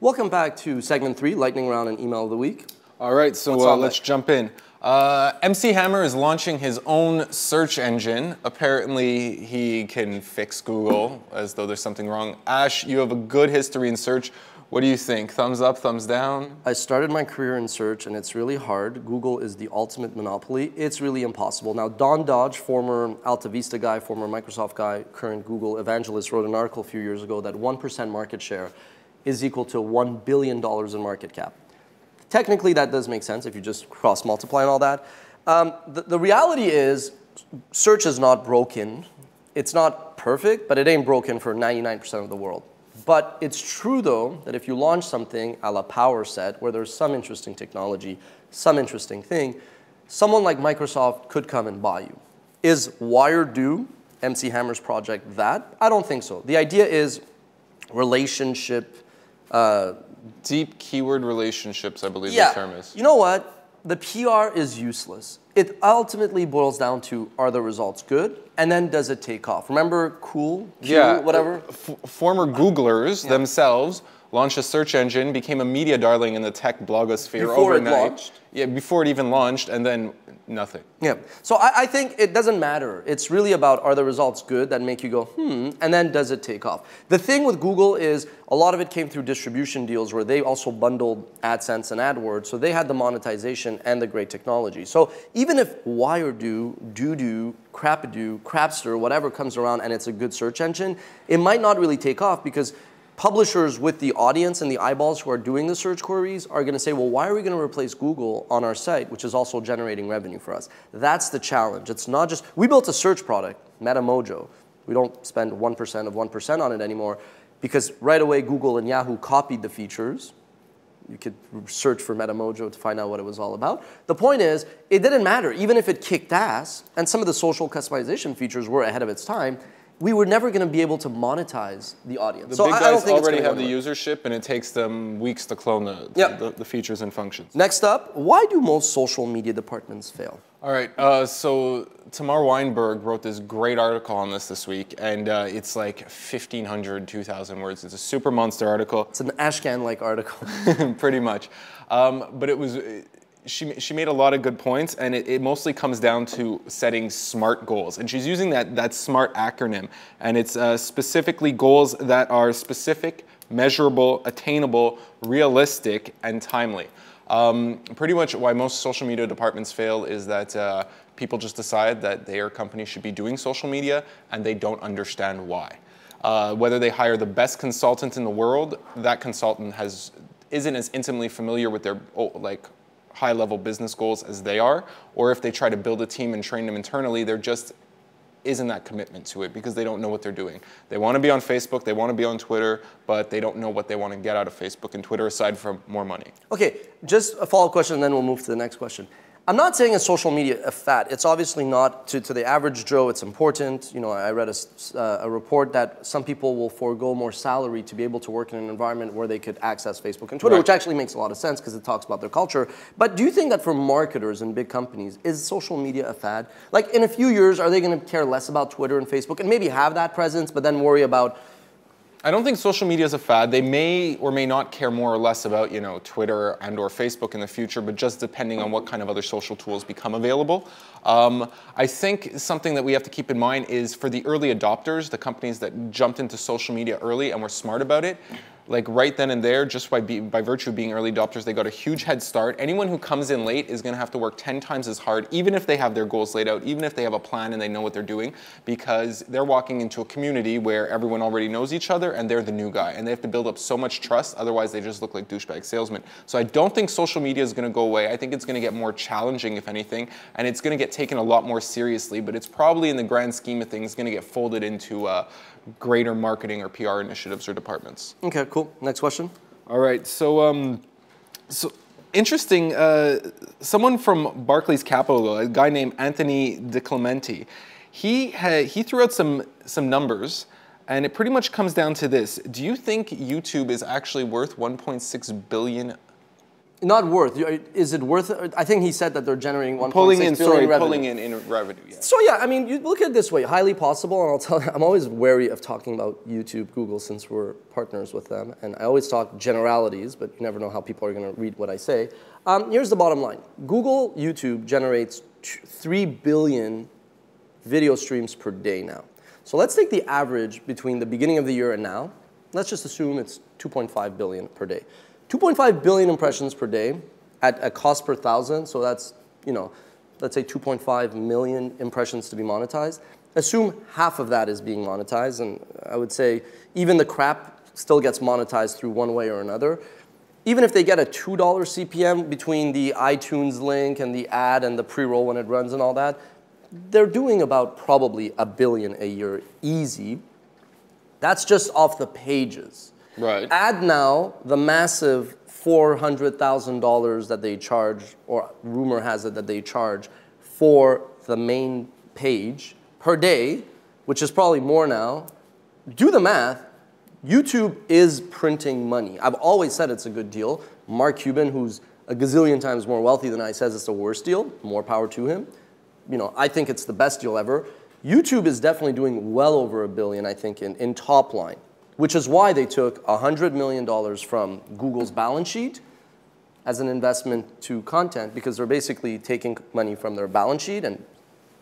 Welcome back to segment 3, lightning round and email of the week. All right, so let's jump in. MC Hammer is launching his own search engine. Apparently, he can fix Google, as though there's something wrong. Ash, you have a good history in search. What do you think? Thumbs up, thumbs down? I started my career in search, and it's really hard. Google is the ultimate monopoly. It's really impossible. Now, Don Dodge, former Alta Vista guy, former Microsoft guy, current Google evangelist, wrote an article a few years ago that 1% market share is equal to $1 billion in market cap. Technically, that does make sense if you just cross-multiply and all that. The reality is, search is not broken. It's not perfect, but it ain't broken for 99% of the world. But it's true, though, that if you launch something a la Power Set, where there's some interesting technology, some interesting thing, someone like Microsoft could come and buy you. Is Wiredo, MC Hammer's project, that? I don't think so. The idea is relationship. Deep keyword relationships, I believe the term is. You know what? The PR is useless. It ultimately boils down to, are the results good? And then does it take off? Remember cool, whatever? Former Googlers themselves launched a search engine, became a media darling in the tech blogosphere overnight. Before it launched? Yeah, before it even launched, and then nothing. Yeah, so I think it doesn't matter. It's really about, are the results good that make you go, and then does it take off? The thing with Google is a lot of it came through distribution deals where they also bundled AdSense and AdWords, so they had the monetization and the great technology. So even if Wiredo, Doodoo, Crapadoo, Crapster, whatever comes around and it's a good search engine, it might not really take off because publishers with the audience and the eyeballs who are doing the search queries are going to say, well, why are we going to replace Google on our site, which is also generating revenue for us? That's the challenge. It's not just, we built a search product, HipMojo. We don't spend 1% of 1% on it anymore because right away Google and Yahoo copied the features. You could search for HipMojo to find out what it was all about. The point is, it didn't matter. Even if it kicked ass, and some of the social customization features were ahead of its time, we were never going to be able to monetize the audience. The big guys already have the usership, and it takes them weeks to clone the features and functions. Next up, why do most social media departments fail? All right, so Tamar Weinberg wrote this great article on this week, and it's like 1,500, 2,000 words. It's a super monster article. It's an Ashcan-like article. Pretty much. But it was... She made a lot of good points, and it mostly comes down to setting SMART goals. And she's using that SMART acronym, and it's specifically goals that are specific, measurable, attainable, realistic, and timely. Pretty much why most social media departments fail is that people just decide that their company should be doing social media, and they don't understand why. Whether they hire the best consultant in the world, that consultant isn't as intimately familiar with their high-level business goals as they are, or if they try to build a team and train them internally, there just isn't that commitment to it because they don't know what they're doing. They want to be on Facebook, they want to be on Twitter, but they don't know what they want to get out of Facebook and Twitter aside from more money. Okay, just a follow-up question and then we'll move to the next question. I'm not saying it's social media a fad. It's obviously not. To the average Joe, it's important. You know, I read a report that some people will forego more salary to be able to work in an environment where they could access Facebook and Twitter, which actually makes a lot of sense because it talks about their culture. But do you think that for marketers and big companies, is social media a fad? Like in a few years, are they going to care less about Twitter and Facebook and maybe have that presence, but then worry about... I don't think social media is a fad. They may or may not care more or less about, you know, Twitter and or Facebook in the future, but just depending on what kind of other social tools become available. I think something that we have to keep in mind is for the early adopters, the companies that jumped into social media early and were smart about it, like right then and there, just by virtue of being early adopters, they got a huge head start. Anyone who comes in late is going to have to work 10 times as hard, even if they have their goals laid out, even if they have a plan and they know what they're doing, because they're walking into a community where everyone already knows each other and they're the new guy. And they have to build up so much trust, otherwise they just look like douchebag salesmen. So I don't think social media is going to go away. I think it's going to get more challenging, if anything, and it's going to get taken a lot more seriously, but it's probably in the grand scheme of things going to get folded into greater marketing or PR initiatives or departments. Okay, cool. Next question. All right, so interesting. Someone from Barclays Capital, a guy named Anthony DeClementi, he threw out some numbers, and it pretty much comes down to this: do you think YouTube is actually worth $1.6 billion? Not worth. Is it worth it? I think he said that they're generating 1.6 billion revenue. Pulling in revenue, yeah. So yeah, I mean, you look at it this way, highly possible, and I'll tell you, I'm always wary of talking about YouTube, Google, since we're partners with them, and I always talk generalities, but you never know how people are going to read what I say. Here's the bottom line. Google, YouTube generates 3 billion video streams per day now. So let's take the average between the beginning of the year and now. Let's just assume it's 2.5 billion per day. 2.5 billion impressions per day at a cost per thousand, so that's, you know, let's say 2.5 million impressions to be monetized. Assume half of that is being monetized, and I would say even the crap still gets monetized through one way or another. Even if they get a $2 CPM between the iTunes link and the ad and the pre-roll when it runs and all that, they're doing about probably $1 billion a year easy. That's just off the pages. Right. Add now the massive $400,000 that they charge, or rumor has it that they charge, for the main page per day, which is probably more now. Do the math. YouTube is printing money. I've always said it's a good deal. Mark Cuban, who's a gazillion times more wealthy than I, says it's the worst deal. More power to him. You know, I think it's the best deal ever. YouTube is definitely doing well over $1 billion, I think, in top line, which is why they took $100 million from Google's balance sheet as an investment to content, because they're basically taking money from their balance sheet and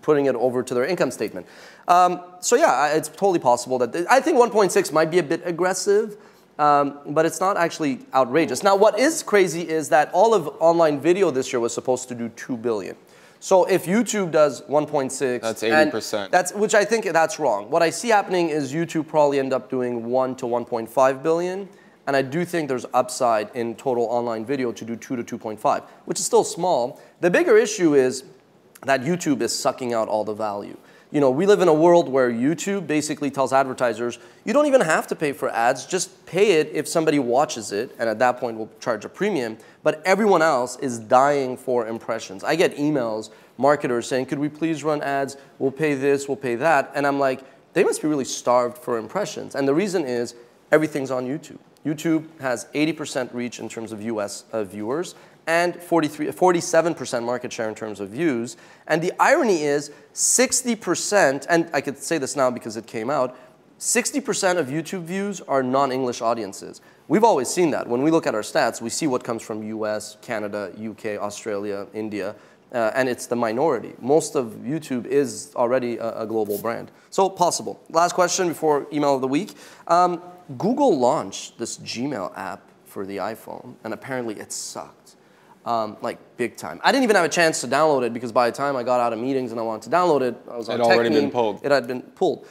putting it over to their income statement. So yeah, it's totally possible that I think 1.6 might be a bit aggressive, but it's not actually outrageous. Now, what is crazy is that all of online video this year was supposed to do 2 billion. So if YouTube does 1.6, that's 80%. Which I think that's wrong. What I see happening is YouTube probably end up doing 1 to 1.5 billion, and I do think there's upside in total online video to do 2 to 2.5, which is still small. The bigger issue is that YouTube is sucking out all the value. You know, we live in a world where YouTube basically tells advertisers, you don't even have to pay for ads, just pay it if somebody watches it, and at that point we'll charge a premium. But everyone else is dying for impressions. I get emails, marketers saying, could we please run ads? We'll pay this, we'll pay that. And I'm like, they must be really starved for impressions. And the reason is everything's on YouTube. YouTube has 80% reach in terms of US viewers, and 47% market share in terms of views. And the irony is 60%, and I could say this now because it came out, 60% of YouTube views are non-English audiences. We've always seen that. When we look at our stats, we see what comes from US, Canada, UK, Australia, India, and it's the minority. Most of YouTube is already a global brand. So possible. Last question before email of the week. Google launched this Gmail app for the iPhone, and apparently it sucked. Like big time. I didn't even have a chance to download it because by the time I got out of meetings and I wanted to download it, I was on It had already been pulled. It had been pulled.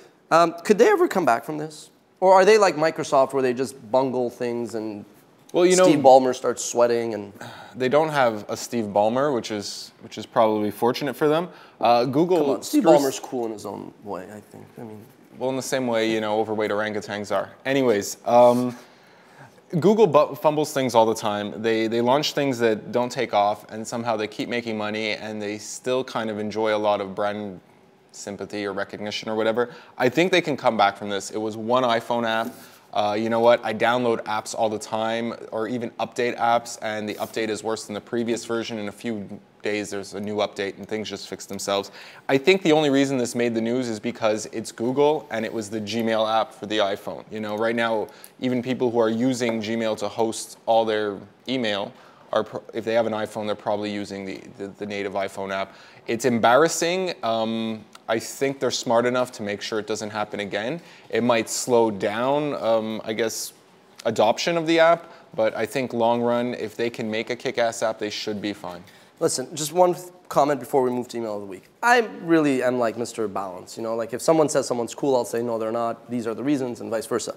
Could they ever come back from this? Or are they like Microsoft where they just bungle things and Steve Ballmer starts sweating and... They don't have a Steve Ballmer, which is probably fortunate for them. Google... Come on, Steve Ballmer's cool in his own way, I think. I mean... Well, in the same way, you know, overweight orangutans are. Anyways, Google fumbles things all the time. They launch things that don't take off, and somehow they keep making money, and they still kind of enjoy a lot of brand sympathy or recognition or whatever. I think they can come back from this. It was one iPhone app. You know what? I download apps all the time, or even update apps, and the update is worse than the previous version. In a few days, there's a new update, and things just fix themselves. I think the only reason this made the news is because it's Google, and it was the Gmail app for the iPhone. You know, right now, even people who are using Gmail to host all their email, if they have an iPhone, they're probably using the native iPhone app. It's embarrassing. I think they're smart enough to make sure it doesn't happen again. It might slow down, I guess, adoption of the app, but I think long run, if they can make a kick-ass app, they should be fine. Listen, just one comment before we move to email of the week. I really am like Mr. Balance, you know, like if someone says someone's cool, I'll say no, they're not, these are the reasons, and vice versa.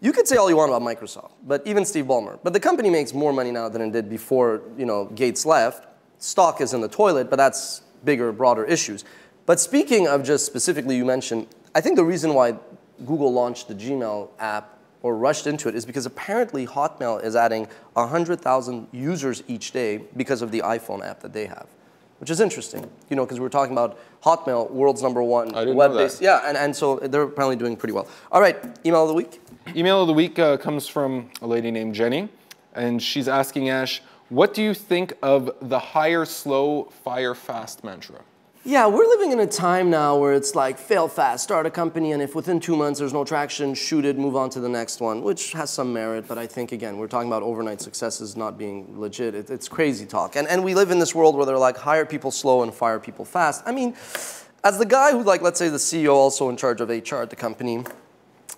You could say all you want about Microsoft, but even Steve Ballmer, but the company makes more money now than it did before, you know, Gates left. Stock is in the toilet, but that's bigger, broader issues. But speaking of just specifically, you mentioned, I think the reason why Google launched the Gmail app or rushed into it is because apparently Hotmail is adding 100,000 users each day because of the iPhone app that they have, which is interesting, you know, because we were talking about Hotmail, world's #1 web-based. Yeah, and so they're apparently doing pretty well. All right, email of the week. Email of the week comes from a lady named Jenny, and she's asking Ash, What do you think of the hire slow, fire fast mantra? Yeah, we're living in a time now where it's like fail fast, start a company, and if within 2 months there's no traction, shoot it, move on to the next one, which has some merit, but I think, again, we're talking about overnight successes not being legit. It's crazy talk. And we live in this world where they're like, hire people slow and fire people fast. I mean, as the guy who, like, let's say the CEO also in charge of HR at the company,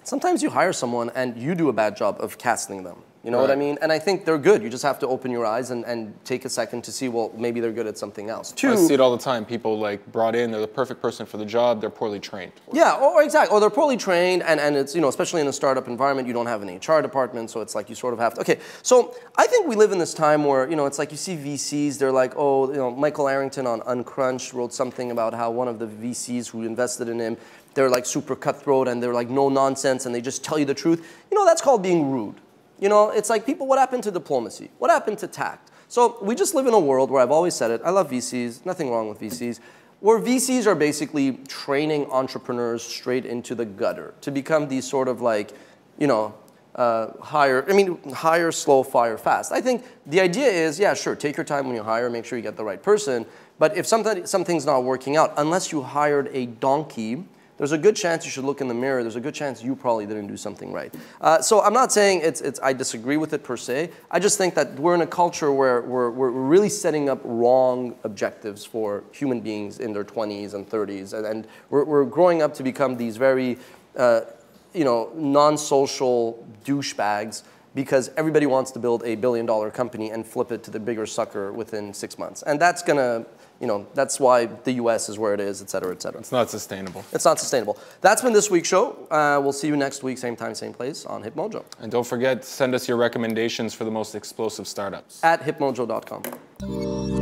sometimes you hire someone and you do a bad job of casting them. You know what I mean? And I think they're good. You just have to open your eyes and take a second to see, well, maybe they're good at something else. I see it all the time. People like brought in, they're the perfect person for the job, they're poorly trained. Yeah, or exactly. Or they're poorly trained, and it's, you know, especially in a startup environment, you don't have an HR department, so it's like you sort of have to. Okay, so I think we live in this time where, you know, it's like you see VCs, they're like, oh, you know, Michael Arrington on Uncrunched wrote something about how one of the VCs who invested in him, they're like super cutthroat and they're like no nonsense and they just tell you the truth. You know, that's called being rude. You know, it's like people, what happened to diplomacy? What happened to tact? So we just live in a world where I've always said it, I love VCs, nothing wrong with VCs, where VCs are basically training entrepreneurs straight into the gutter to become these sort of like, you know, hire slow, fire fast. I think the idea is, yeah, sure, take your time when you hire, make sure you get the right person, but if something's not working out, unless you hired a donkey, there's a good chance you should look in the mirror. There's a good chance you probably didn't do something right. So I'm not saying I disagree with it per se. I just think that we're in a culture where we're really setting up wrong objectives for human beings in their 20s and 30s. And we're growing up to become these very you know, non-social douchebags because everybody wants to build $1 billion company and flip it to the bigger sucker within 6 months. And that's going to, you know, that's why the US is where it is, et cetera, et cetera. It's not sustainable. It's not sustainable. That's been this week's show. We'll see you next week, same time, same place on HipMojo. And don't forget, send us your recommendations for the most explosive startups. At HipMojo.com.